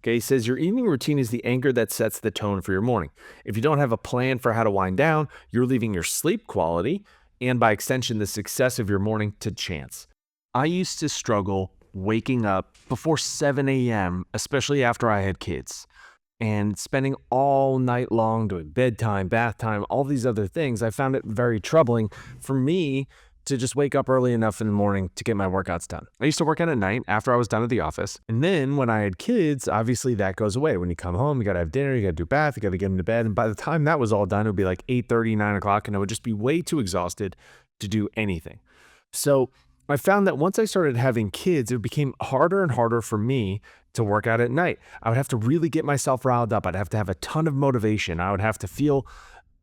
Okay, he says your evening routine is the anchor that sets the tone for your morning. If you don't have a plan for how to wind down, you're leaving your sleep quality and by extension, the success of your morning to chance. I used to struggle waking up before 7 a.m., especially after I had kids, and spending all night long doing bedtime, bath time, all these other things. I found it very troubling for me to just wake up early enough in the morning to get my workouts done. I used to work out at night after I was done at the office. And then when I had kids, obviously that goes away. When you come home, you got to have dinner, you got to do bath, you got to get them to bed. And by the time that was all done, it would be like 8:30, 9 o'clock, and I would just be way too exhausted to do anything. So I found that once I started having kids, it became harder and harder for me to work out at night. I would have to really get myself riled up. I'd have to have a ton of motivation. I would have to feel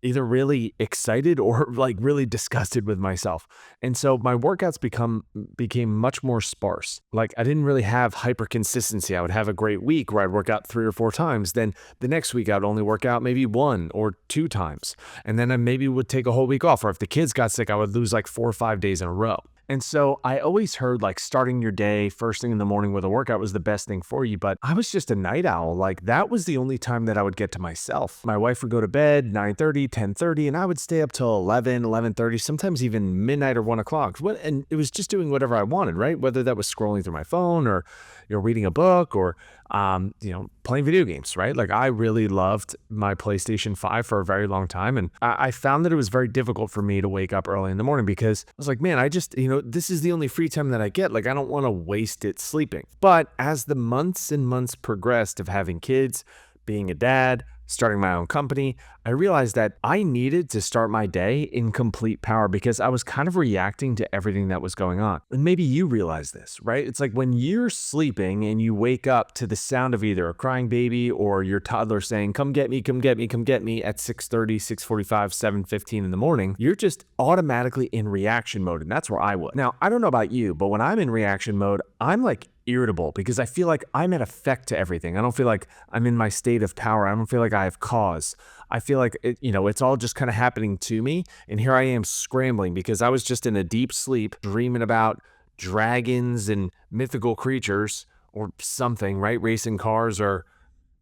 either really excited or like really disgusted with myself. And so my workouts became much more sparse. Like I didn't really have hyper consistency. I would have a great week where I'd work out 3 or 4 times. Then the next week I'd only work out maybe 1 or 2 times. And then I maybe would take a whole week off. Or if the kids got sick, I would lose like 4 or 5 days in a row. And so I always heard like starting your day first thing in the morning with a workout was the best thing for you. But I was just a night owl. Like that was the only time that I would get to myself. My wife would go to bed 9:30, 10:30, and I would stay up till 11, 11:30, sometimes even midnight or 1 o'clock. And it was just doing whatever I wanted, right? Whether that was scrolling through my phone or reading a book or playing video games, right? Like I really loved my PlayStation 5 for a very long time. And I found that it was very difficult for me to wake up early in the morning because I was like, man, I just, this is the only free time that I get. Like I don't want to waste it sleeping. But as the months and months progressed of having kids, being a dad, starting my own company, I realized that I needed to start my day in complete power because I was kind of reacting to everything that was going on. And maybe you realize this, right? It's like when you're sleeping and you wake up to the sound of either a crying baby or your toddler saying, come get me, come get me, come get me at 6:30, 6:45, 7:15 in the morning, you're just automatically in reaction mode. And that's where I was. Now, I don't know about you, but when I'm in reaction mode, I'm like irritable because I feel like I'm at effect to everything. I don't feel like I'm in my state of power. I don't feel like I have cause. I feel like it's all just kind of happening to me. And here I am scrambling because I was just in a deep sleep, dreaming about dragons and mythical creatures or something, right? Racing cars or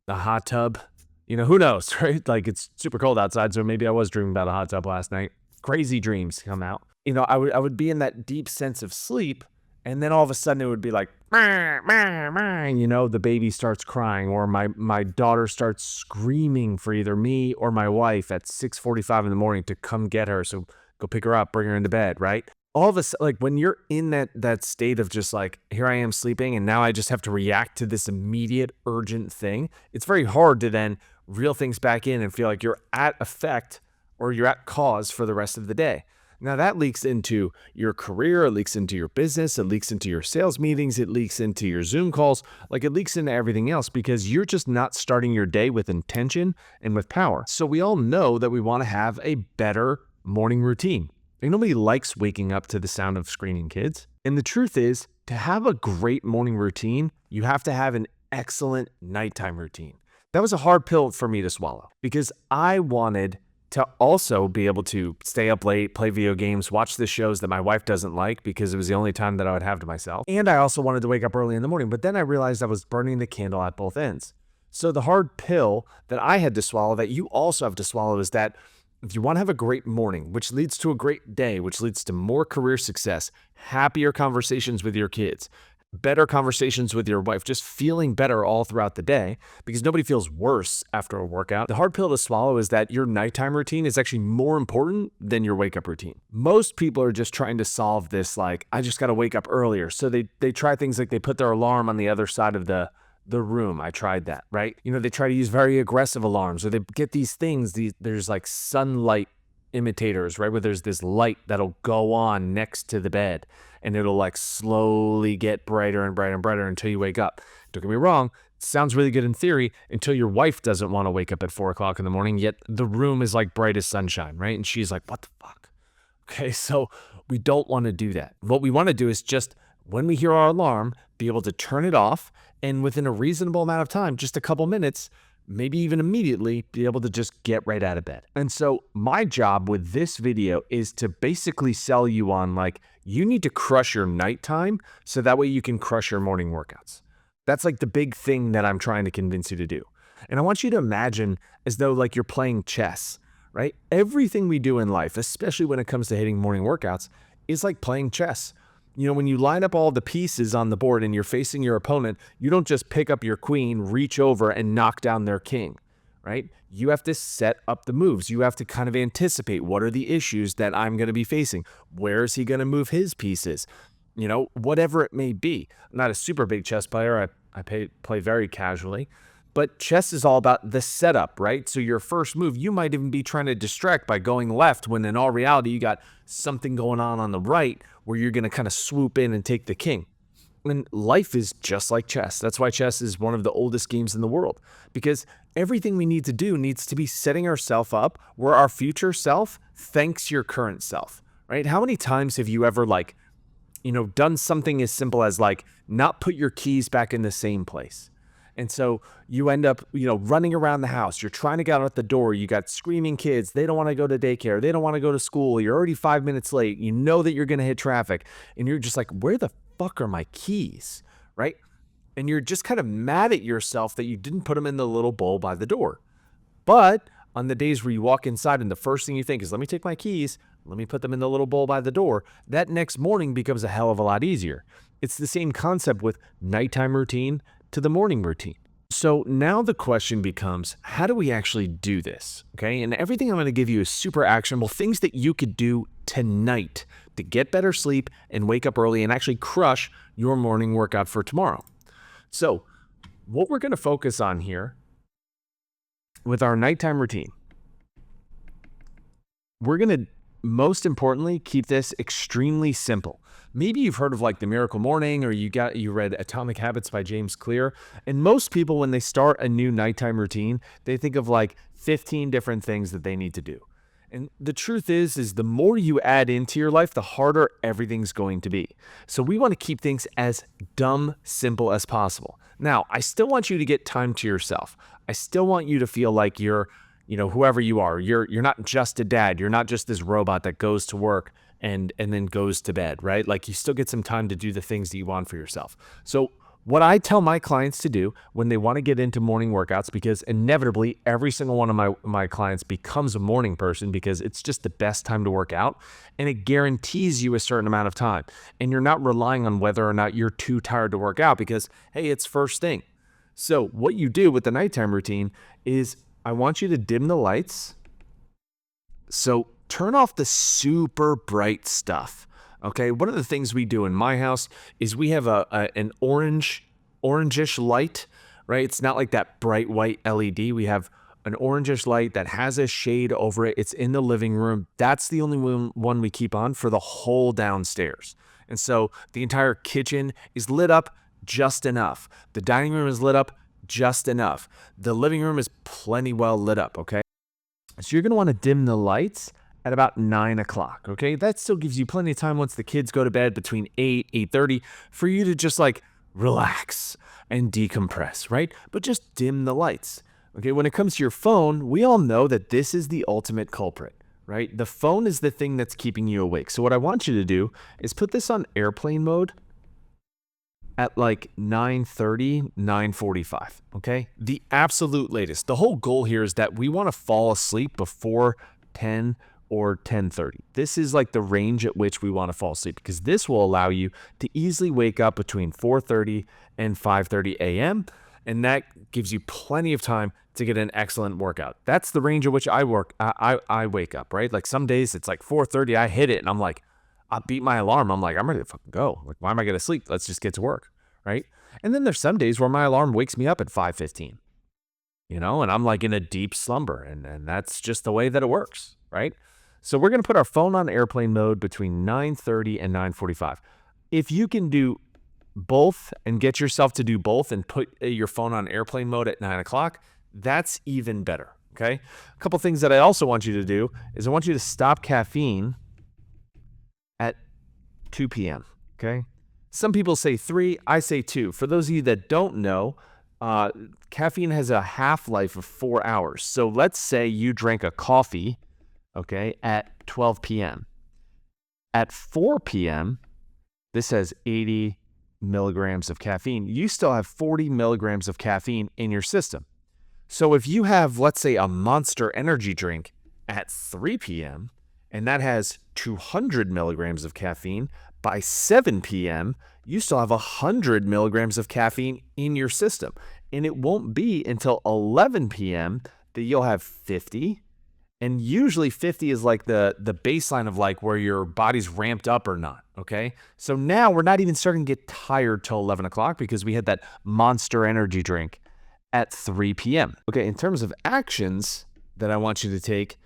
the hot tub. Who knows, right? Like it's super cold outside, so maybe I was dreaming about a hot tub last night. Crazy dreams come out. I would be in that deep sense of sleep. And then all of a sudden it would be like, "Meh, meh, meh," the baby starts crying or my daughter starts screaming for either me or my wife at 6:45 in the morning to come get her. So go pick her up, bring her into bed, right? All of a sudden, like when you're in that state of just like, here I am sleeping and now I just have to react to this immediate urgent thing. It's very hard to then reel things back in and feel like you're at effect or you're at cause for the rest of the day. Now that leaks into your career, it leaks into your business, it leaks into your sales meetings, it leaks into your Zoom calls, like it leaks into everything else because you're just not starting your day with intention and with power. So we all know that we want to have a better morning routine. Like nobody likes waking up to the sound of screaming kids. And the truth is, to have a great morning routine, you have to have an excellent nighttime routine. That was a hard pill for me to swallow because I wanted to also be able to stay up late, play video games, watch the shows that my wife doesn't like because it was the only time that I would have to myself. And I also wanted to wake up early in the morning, but then I realized I was burning the candle at both ends. So the hard pill that I had to swallow that you also have to swallow is that if you want to have a great morning, which leads to a great day, which leads to more career success, happier conversations with your kids, better conversations with your wife, just feeling better all throughout the day because nobody feels worse after a workout. The hard pill to swallow is that your nighttime routine is actually more important than your wake up routine. Most people are just trying to solve this like, I just got to wake up earlier. So they try things like they put their alarm on the other side of the room. I tried that, right? They try to use very aggressive alarms or they get these things, there's like sunlight imitators, right? Where there's this light that'll go on next to the bed and it'll like slowly get brighter and brighter and brighter until you wake up. Don't get me wrong. It sounds really good in theory until your wife doesn't want to wake up at 4 o'clock in the morning, yet the room is like bright as sunshine, right? And she's like, what the fuck? Okay. So we don't want to do that. What we want to do is just when we hear our alarm, be able to turn it off and within a reasonable amount of time, just a couple minutes, maybe even immediately be able to just get right out of bed. And so my job with this video is to basically sell you on like, you need to crush your nighttime so that way you can crush your morning workouts. That's like the big thing that I'm trying to convince you to do. And I want you to imagine as though like you're playing chess, right? Everything we do in life, especially when it comes to hitting morning workouts, is like playing chess. When you line up all the pieces on the board and you're facing your opponent, you don't just pick up your queen, reach over and knock down their king, right? You have to set up the moves. You have to kind of anticipate what are the issues that I'm going to be facing. Where is he going to move his pieces? Whatever it may be. I'm not a super big chess player. I play very casually. But chess is all about the setup, right? So your first move, you might even be trying to distract by going left when in all reality, you got something going on the right where you're going to kind of swoop in and take the king. And life is just like chess. That's why chess is one of the oldest games in the world, because everything we need to do needs to be setting ourselves up where our future self thanks your current self, right? How many times have you ever done something as simple as not put your keys back in the same place? And so you end up, running around the house. You're trying to get out the door. You got screaming kids. They don't want to go to daycare. They don't want to go to school. You're already 5 minutes late. You know that you're going to hit traffic. And you're just like, where the fuck are my keys? Right? And you're just kind of mad at yourself that you didn't put them in the little bowl by the door. But on the days where you walk inside and the first thing you think is, let me take my keys, let me put them in the little bowl by the door, that next morning becomes a hell of a lot easier. It's the same concept with nighttime routine to the morning routine. So now the question becomes, how do we actually do this? Okay. And everything I'm going to give you is super actionable things that you could do tonight to get better sleep and wake up early and actually crush your morning workout for tomorrow. So what we're going to focus on here with our nighttime routine, we're going to most importantly keep this extremely simple. Maybe you've heard of the Miracle Morning, or you read Atomic Habits by James Clear. And most people, when they start a new nighttime routine, they think of 15 different things that they need to do. And the truth is the more you add into your life, the harder everything's going to be. So we want to keep things as dumb simple as possible. Now, I still want you to get time to yourself. I still want you to feel like you're, whoever you are, you're not just a dad. You're not just this robot that goes to work and then goes to bed, right? You still get some time to do the things that you want for yourself. So what I tell my clients to do when they want to get into morning workouts, because inevitably every single one of my clients becomes a morning person because it's just the best time to work out, and it guarantees you a certain amount of time. And you're not relying on whether or not you're too tired to work out because, hey, it's first thing. So what you do with the nighttime routine is I want you to dim the lights. So turn off the super bright stuff. Okay, one of the things we do in my house is we have an orangish light, right? It's not like that bright white LED. We have an orangish light that has a shade over it. It's in the living room. That's the only one we keep on for the whole downstairs. And so the entire kitchen is lit up just enough. The dining room is lit up just enough. The living room is plenty well lit up, okay? So you're going to want to dim the lights at about 9 o'clock, okay? That still gives you plenty of time once the kids go to bed between 8:30 for you to just relax and decompress, right? But just dim the lights, okay? When it comes to your phone, we all know that this is the ultimate culprit, right? The phone is the thing that's keeping you awake. So what I want you to do is put this on airplane mode at 9:30, 9:45, okay? The absolute latest. The whole goal here is that we want to fall asleep before 10 or 10:30. This is the range at which we want to fall asleep, because this will allow you to easily wake up between 4:30 and 5:30 a.m. And that gives you plenty of time to get an excellent workout. That's the range at which I wake up, right? Some days it's 4:30, I hit it and I beat my alarm. I'm ready to fucking go. Why am I going to sleep? Let's just get to work, right? And then there's some days where my alarm wakes me up at 5:15, and I'm in a deep slumber, and that's just the way that it works, right? So we're going to put our phone on airplane mode between 9:30 and 9:45. If you can do both and get yourself to do both and put your phone on airplane mode at 9 o'clock, that's even better, okay? A couple things that I also want you to do is I want you to stop caffeine at 2 p.m., okay? Some people say 3, I say 2. For those of you that don't know, caffeine has a half-life of 4 hours. So let's say you drank a coffee, okay, at 12 p.m. At 4 p.m., this has 80 milligrams of caffeine, you still have 40 milligrams of caffeine in your system. So if you have, let's say, a Monster energy drink at 3 p.m., and that has 200 milligrams of caffeine, by 7 p.m., you still have 100 milligrams of caffeine in your system. And it won't be until 11 p.m. that you'll have 50. And usually 50 is like the baseline of like where your body's ramped up or not, okay? So now we're not even starting to get tired till 11 o'clock because we had that Monster energy drink at 3 p.m. Okay, in terms of actions that I want you to take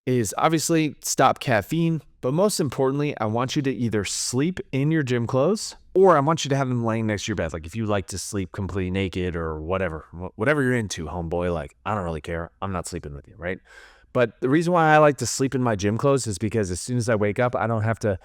is obviously stop caffeine, but most importantly, I want you to either sleep in your gym clothes or I want you to have them laying next to your bed. Like if you like to sleep completely naked or whatever you're into, homeboy, like I don't really care. I'm not sleeping with you, right? But the reason why I like to sleep in my gym clothes is because as soon as I wake up, I don't have to,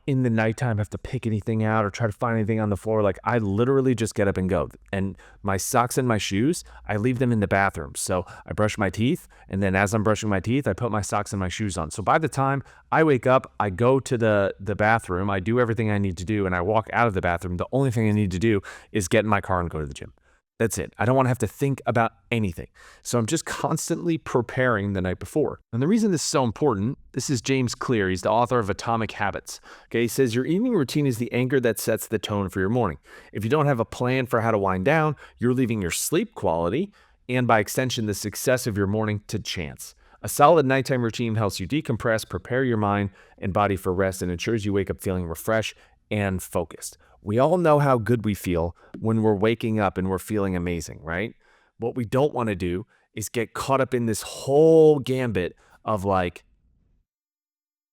in the nighttime, have to pick anything out or try to find anything on the floor. Like I literally just get up and go. And my socks and my shoes, I leave them in the bathroom. So I brush my teeth. And then as I'm brushing my teeth, I put my socks and my shoes on. So by the time I wake up, I go to the bathroom, I do everything I need to do, and I walk out of the bathroom. The only thing I need to do is get in my car and go to the gym. That's it. I don't want to have to think about anything. So I'm just constantly preparing the night before. And the reason this is so important, this is James Clear. He's the author of Atomic Habits. Okay, he says your evening routine is the anchor that sets the tone for your morning. If you don't have a plan for how to wind down, you're leaving your sleep quality and by extension, the success of your morning to chance. A solid nighttime routine helps you decompress, prepare your mind and body for rest, and ensures you wake up feeling refreshed and focused. We all know how good we feel when we're waking up and we're feeling amazing, right? What we don't want to do is get caught up in this whole gambit of like,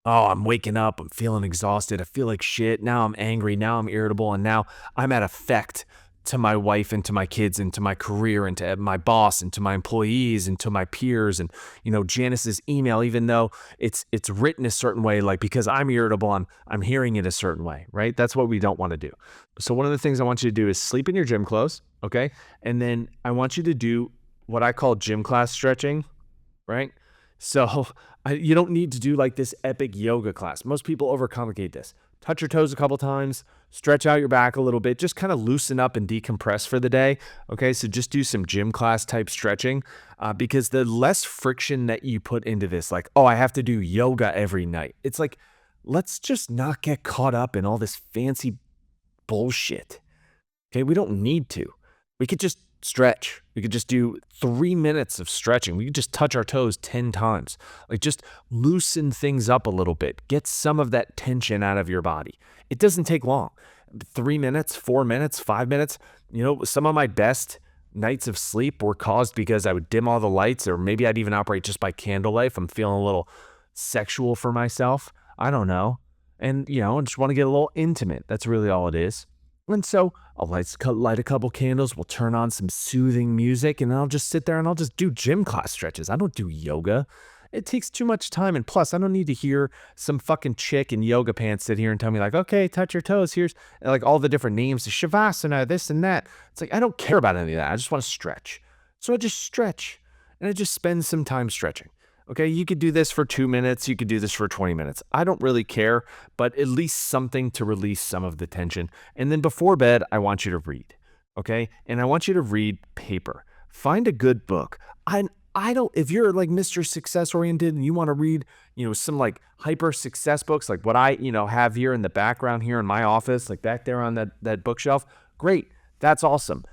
oh, I'm waking up, I'm feeling exhausted, I feel like shit, now I'm angry, now I'm irritable, and now I'm at effect to my wife and to my kids and to my career and to my boss and to my employees and to my peers and Janice's email, even though it's written a certain way, like because I'm irritable, I'm hearing it a certain way, right? That's what we don't want to do. So one of the things I want you to do is sleep in your gym clothes, okay? And then I want you to do what I call gym class stretching, right? So you don't need to do like this epic yoga class. Most people overcomplicate this. Touch your toes a couple times, stretch out your back a little bit, just kind of loosen up and decompress for the day. Okay, so just do some gym class type stretching because the less friction that you put into this, like, oh, I have to do yoga every night. It's like, let's just not get caught up in all this fancy bullshit. Okay, we don't need to. We could just stretch. We could just do 3 minutes of stretching. We could just touch our toes 10 times. Like just loosen things up a little bit. Get some of that tension out of your body. It doesn't take long. 3 minutes, 4 minutes, 5 minutes. Some of my best nights of sleep were caused because I would dim all the lights, or maybe I'd even operate just by candlelight if I'm feeling a little sexual for myself. I don't know. And, I just want to get a little intimate. That's really all it is. And so I'll light a couple candles, we'll turn on some soothing music, and I'll just sit there and I'll just do gym class stretches. I don't do yoga. It takes too much time. And plus, I don't need to hear some fucking chick in yoga pants sit here and tell me like, okay, touch your toes. Here's like all the different names, the Shavasana, this and that. It's like, I don't care about any of that. I just want to stretch. So I just stretch and I just spend some time stretching. Okay, you could do this for 2 minutes. You could do this for 20 minutes. I don't really care, but at least something to release some of the tension. And then before bed, I want you to read. Okay, and I want you to read paper. Find a good book. I don't, if you're like Mr. Success oriented and you want to read, some like hyper success books, like what I, have here in the background here in my office, like back there on that bookshelf, great. That's awesome.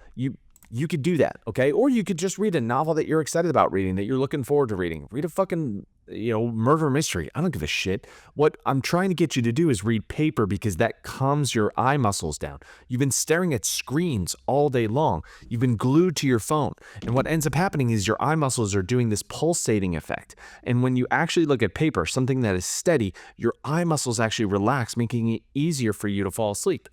You could do that, okay? Or you could just read a novel that you're excited about reading, that you're looking forward to reading. Read a fucking, murder mystery. I don't give a shit. What I'm trying to get you to do is read paper because that calms your eye muscles down. You've been staring at screens all day long. You've been glued to your phone. And what ends up happening is your eye muscles are doing this pulsating effect. And when you actually look at paper, something that is steady, your eye muscles actually relax, making it easier for you to fall asleep.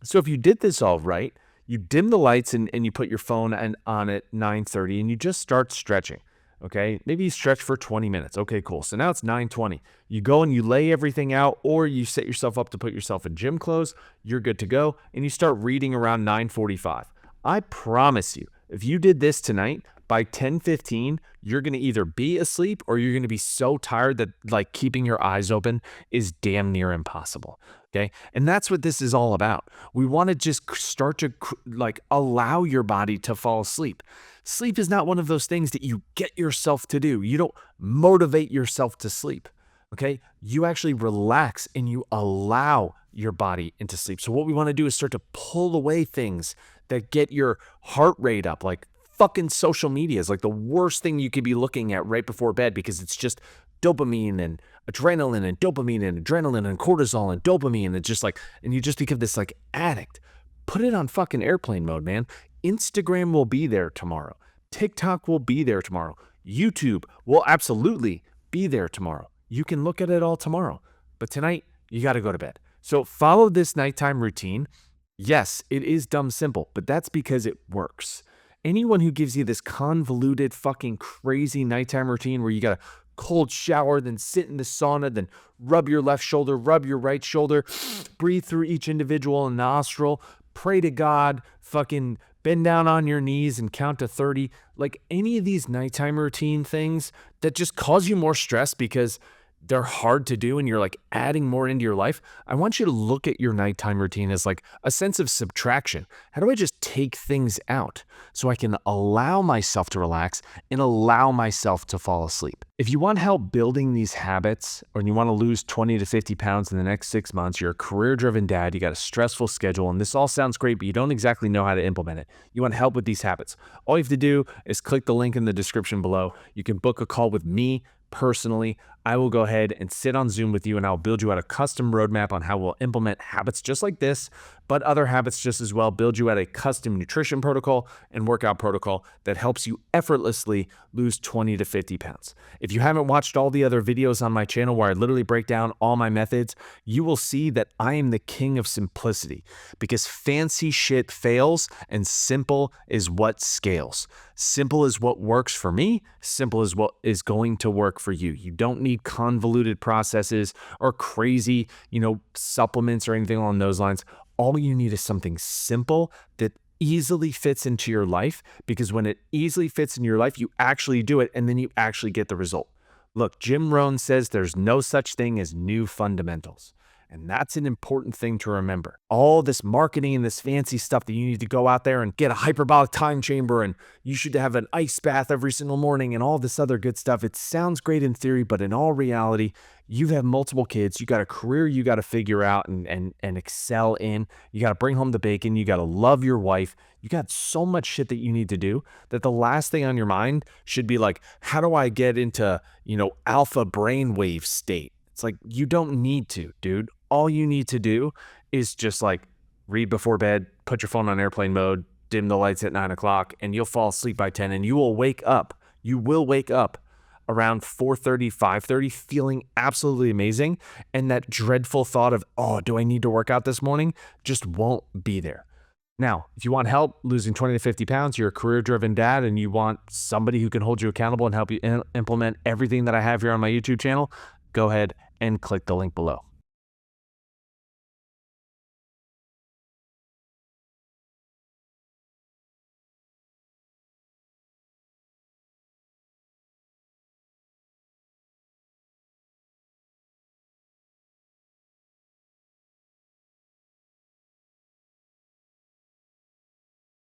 So if you did this all right, you dim the lights and you put your phone on at 9:30 and you just start stretching, okay? Maybe you stretch for 20 minutes. Okay, cool. So now it's 9:20. You go and you lay everything out, or you set yourself up to put yourself in gym clothes. You're good to go. And you start reading around 9:45. I promise you, if you did this tonight, By 10:15, you're going to either be asleep or you're going to be so tired that like keeping your eyes open is damn near impossible. Okay. And that's what this is all about. We want to just start to like allow your body to fall asleep. Sleep is not one of those things that you get yourself to do. You don't motivate yourself to sleep. Okay. You actually relax and you allow your body into sleep. So what we want to do is start to pull away things that get your heart rate up, like fucking social media is like the worst thing you could be looking at right before bed because it's just dopamine and adrenaline and dopamine and adrenaline and cortisol and dopamine and just like, and you just become this like addict. Put it on fucking airplane mode, man. Instagram will be there tomorrow. TikTok will be there tomorrow. YouTube will absolutely be there tomorrow. You can look at it all tomorrow, but tonight you got to go to bed. So follow this nighttime routine. Yes, it is dumb simple, but that's because it works. Anyone who gives you this convoluted fucking crazy nighttime routine where you got to cold shower, then sit in the sauna, then rub your left shoulder, rub your right shoulder, breathe through each individual nostril, pray to God, fucking bend down on your knees and count to 30. Like any of these nighttime routine things that just cause you more stress because they're hard to do and you're like adding more into your life. I want you to look at your nighttime routine as like a sense of subtraction. How do I just take things out so I can allow myself to relax and allow myself to fall asleep? If you want help building these habits or you want to lose 20 to 50 pounds in the next 6 months, you're a career-driven dad, you got a stressful schedule, and this all sounds great, but you don't exactly know how to implement it. You want help with these habits. All you have to do is click the link in the description below. You can book a call with me personally. I will go ahead and sit on Zoom with you and I'll build you out a custom roadmap on how we'll implement habits just like this, but other habits just as well, build you out a custom nutrition protocol and workout protocol that helps you effortlessly lose 20 to 50 pounds. If you haven't watched all the other videos on my channel where I literally break down all my methods, you will see that I am the king of simplicity because fancy shit fails and simple is what scales. Simple is what works for me. Simple is what is going to work for you. You don't need convoluted processes or crazy, supplements or anything along those lines. All you need is something simple that easily fits into your life, because when it easily fits in your life, you actually do it and then you actually get the result. Look, Jim Rohn says there's no such thing as new fundamentals. And that's an important thing to remember. All this marketing and this fancy stuff that you need to go out there and get a hyperbolic time chamber and you should have an ice bath every single morning and all this other good stuff. It sounds great in theory, but in all reality, you have multiple kids. You got a career you got to figure out and excel in. You got to bring home the bacon. You got to love your wife. You got so much shit that you need to do that the last thing on your mind should be like, how do I get into, alpha brainwave state? It's like, you don't need to, dude. All you need to do is just like read before bed, put your phone on airplane mode, dim the lights at 9 o'clock, and you'll fall asleep by 10 and you will wake up. You will wake up around 4:30, 5:30 feeling absolutely amazing. And that dreadful thought of, oh, do I need to work out this morning? Just won't be there. Now, if you want help losing 20 to 50 pounds, you're a career-driven dad and you want somebody who can hold you accountable and help you implement everything that I have here on my YouTube channel, go ahead and click the link below.